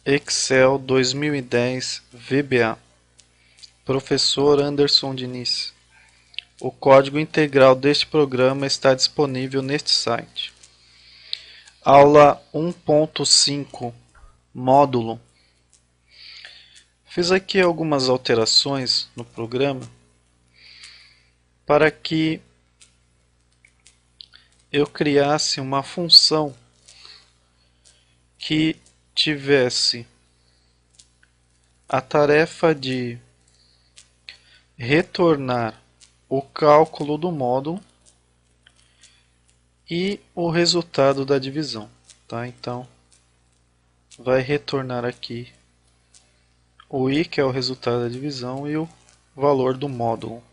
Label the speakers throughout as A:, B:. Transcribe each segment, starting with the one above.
A: Excel 2010 VBA. Professor Anderson Diniz. O código integral deste programa está disponível neste site. Aula 1.5 Módulo. Fiz aqui algumas alterações no programa para que eu criasse uma função que tivesse a tarefa de retornar o cálculo do módulo e o resultado da divisão, tá? Então, vai retornar aqui o i, que é o resultado da divisão, e o valor do módulo.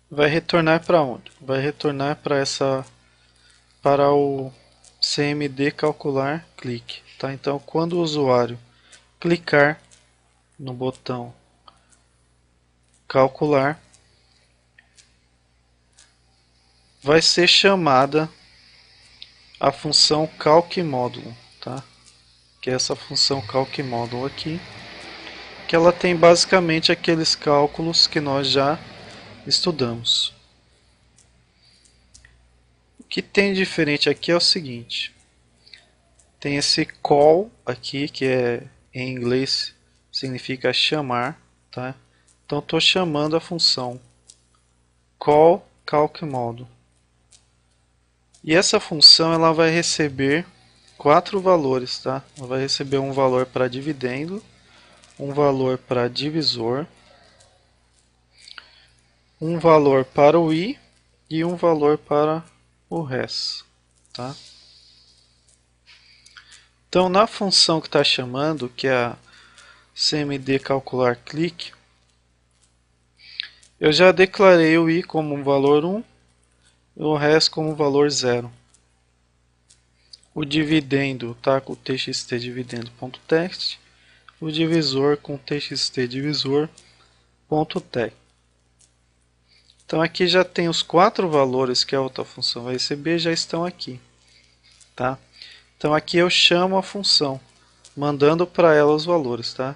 A: Vai retornar para onde? Vai retornar para o CMD calcular clique, tá? Então, quando o usuário clicar no botão calcular, vai ser chamada a função calcMódulo, tá? Que é essa função calcMódulo aqui, que ela tem basicamente aqueles cálculos que nós já estudamos. O que tem diferente aqui é o seguinte: tem esse call aqui, que em inglês significa chamar, tá? Então estou chamando a função call calcMódulo. E essa função ela vai receber 4 valores, tá? Ela vai receber um valor para dividendo, um valor para divisor, um valor para o i e um valor para o res, tá? Então, na função que está chamando, que é a CMD calcular clique, eu já declarei o i como um valor 1 e o res como valor 0. O dividendo está com o txt dividendo.text, o divisor com txt divisor.text. Então aqui já tem os 4 valores que a outra função vai receber, já estão aqui, tá? Então aqui eu chamo a função, mandando para ela os valores, tá?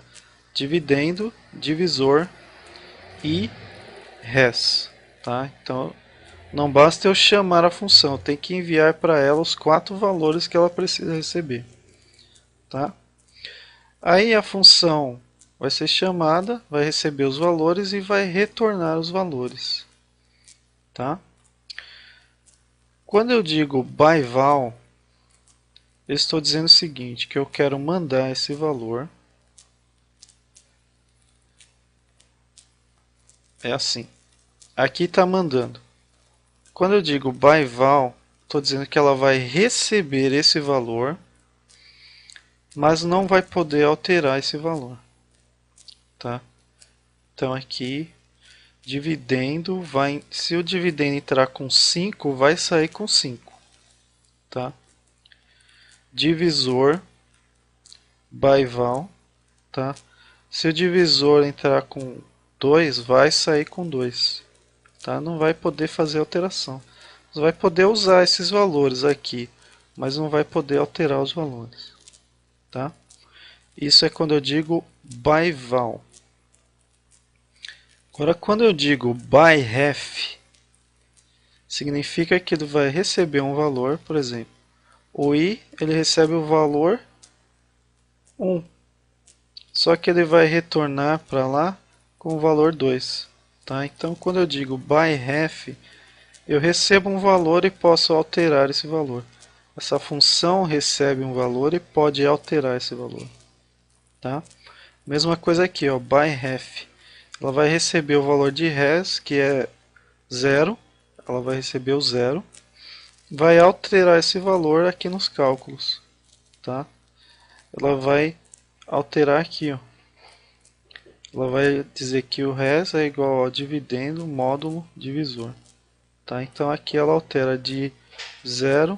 A: Dividendo, divisor e res, tá? Então não basta eu chamar a função, tem que enviar para ela os 4 valores que ela precisa receber, tá? Aí a função vai ser chamada, vai receber os valores e vai retornar os valores, tá? Quando eu digo byval, eu estou dizendo o seguinte, que eu quero mandar esse valor, é assim, aqui está mandando. Quando eu digo byval, estou dizendo que ela vai receber esse valor, mas não vai poder alterar esse valor, tá? Então aqui, dividendo, se o dividendo entrar com 5, vai sair com 5, tá? Divisor, byval, tá? Se o divisor entrar com 2, vai sair com 2, tá? Não vai poder fazer alteração. Você vai poder usar esses valores aqui, mas não vai poder alterar os valores, tá? Isso é quando eu digo byval. Agora, quando eu digo byref, significa que ele vai receber um valor, por exemplo, o i ele recebe o valor 1, só que ele vai retornar para lá com o valor 2, tá? Então, quando eu digo byref, eu recebo um valor e posso alterar esse valor. Essa função recebe um valor e pode alterar esse valor, tá? Mesma coisa aqui, ó, byref. Ela vai receber o valor de res, que é 0. Ela vai receber o 0. Vai alterar esse valor aqui nos cálculos, tá? Ela vai alterar aqui, ó. Ela vai dizer que o res é igual a dividendo módulo divisor, tá? Então aqui ela altera de 0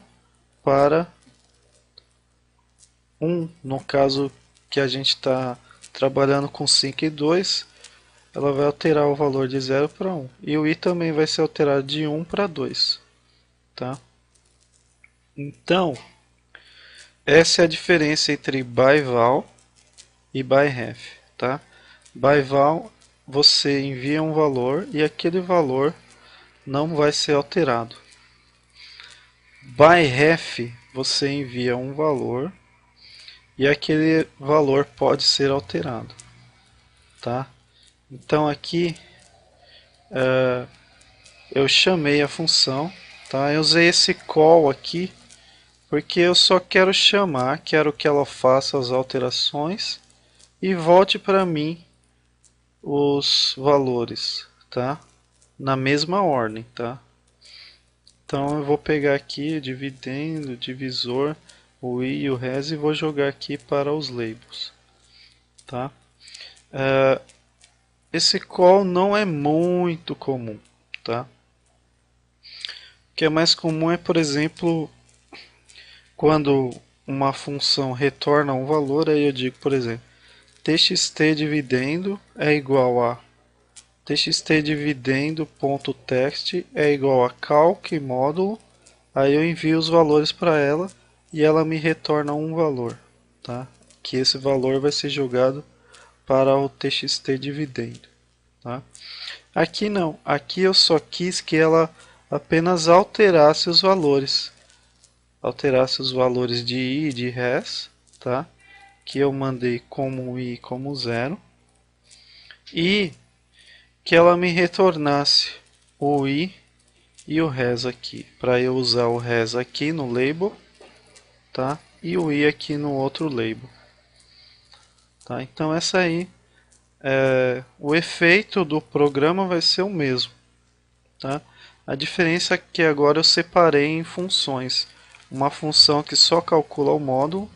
A: para 1, no caso que a gente está trabalhando com 5 e 2, ela vai alterar o valor de 0 para 1. E o i também vai ser alterado de 1 para 2, tá? Então, essa é a diferença entre by-val e by-ref, tá? By-val, você envia um valor e aquele valor não vai ser alterado. By-ref, você envia um valor e aquele valor pode ser alterado, tá? Então aqui eu chamei a função, tá? Eu usei esse call aqui porque eu só quero chamar, quero que ela faça as alterações e volte para mim os valores, tá? Na mesma ordem, tá? Então eu vou pegar aqui dividendo, divisor, o i e o res e vou jogar aqui para os labels, tá? Esse call não é muito comum, tá? O que é mais comum é, por exemplo, quando uma função retorna um valor, aí eu digo, por exemplo, txt dividendo é igual a txt dividendo.text é igual a calc módulo, aí eu envio os valores para ela e ela me retorna um valor, tá? Que esse valor vai ser jogado para o txt dividendo, tá? Aqui não, aqui eu só quis que ela apenas alterasse os valores, de i e de res, tá? Que eu mandei como i como zero e que ela me retornasse o i e o res aqui, para eu usar o res aqui no label, tá? E o i aqui no outro label, tá? Então essa aí, o efeito do programa vai ser o mesmo, tá? A diferença é que agora eu separei em funções, uma função que só calcula o módulo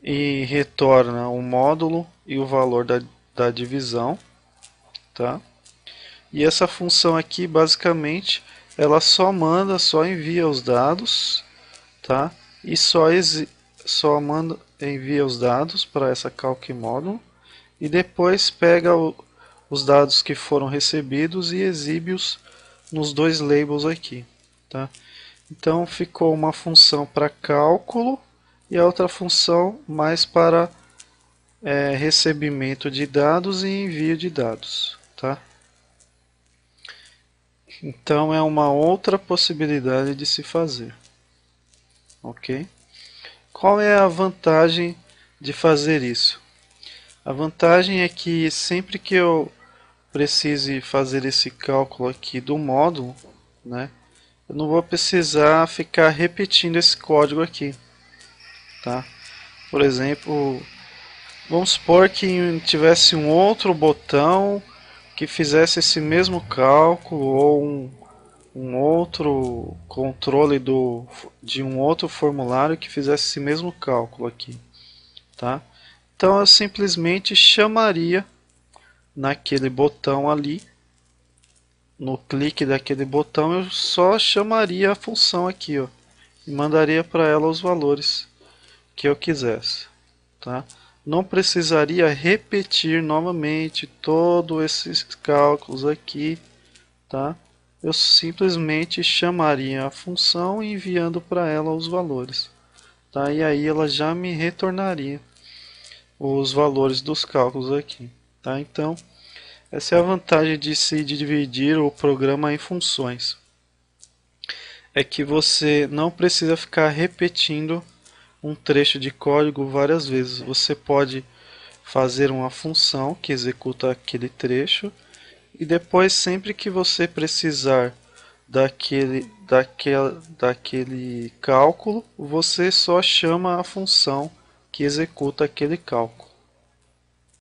A: e retorna o módulo e o valor da divisão, tá? E essa função aqui, basicamente, ela só manda, só envia os dados, tá? E só manda, envia os dados para essa calc módulo e depois pega os dados que foram recebidos e exibe-os nos dois labels aqui, tá? Então ficou uma função para cálculo e a outra função mais para recebimento de dados e envio de dados, tá? Então é uma outra possibilidade de se fazer, ok? Qual é a vantagem de fazer isso? A vantagem é que sempre que eu precise fazer esse cálculo aqui do módulo, né, eu não vou precisar ficar repetindo esse código aqui, tá? Por exemplo, vamos supor que tivesse um outro botão que fizesse esse mesmo cálculo ou um outro controle de um outro formulário que fizesse esse mesmo cálculo aqui, tá? Então eu simplesmente chamaria naquele botão ali, no clique daquele botão eu só chamaria a função aqui, ó, e mandaria para ela os valores que eu quisesse, tá? Não precisaria repetir novamente todos esses cálculos aqui, tá? Eu simplesmente chamaria a função enviando para ela os valores, tá? E aí ela já me retornaria os valores dos cálculos aqui, tá? Então, essa é a vantagem de se dividir o programa em funções. É que você não precisa ficar repetindo um trecho de código várias vezes. Você pode fazer uma função que executa aquele trecho e depois, sempre que você precisar daquele cálculo, você só chama a função que executa aquele cálculo.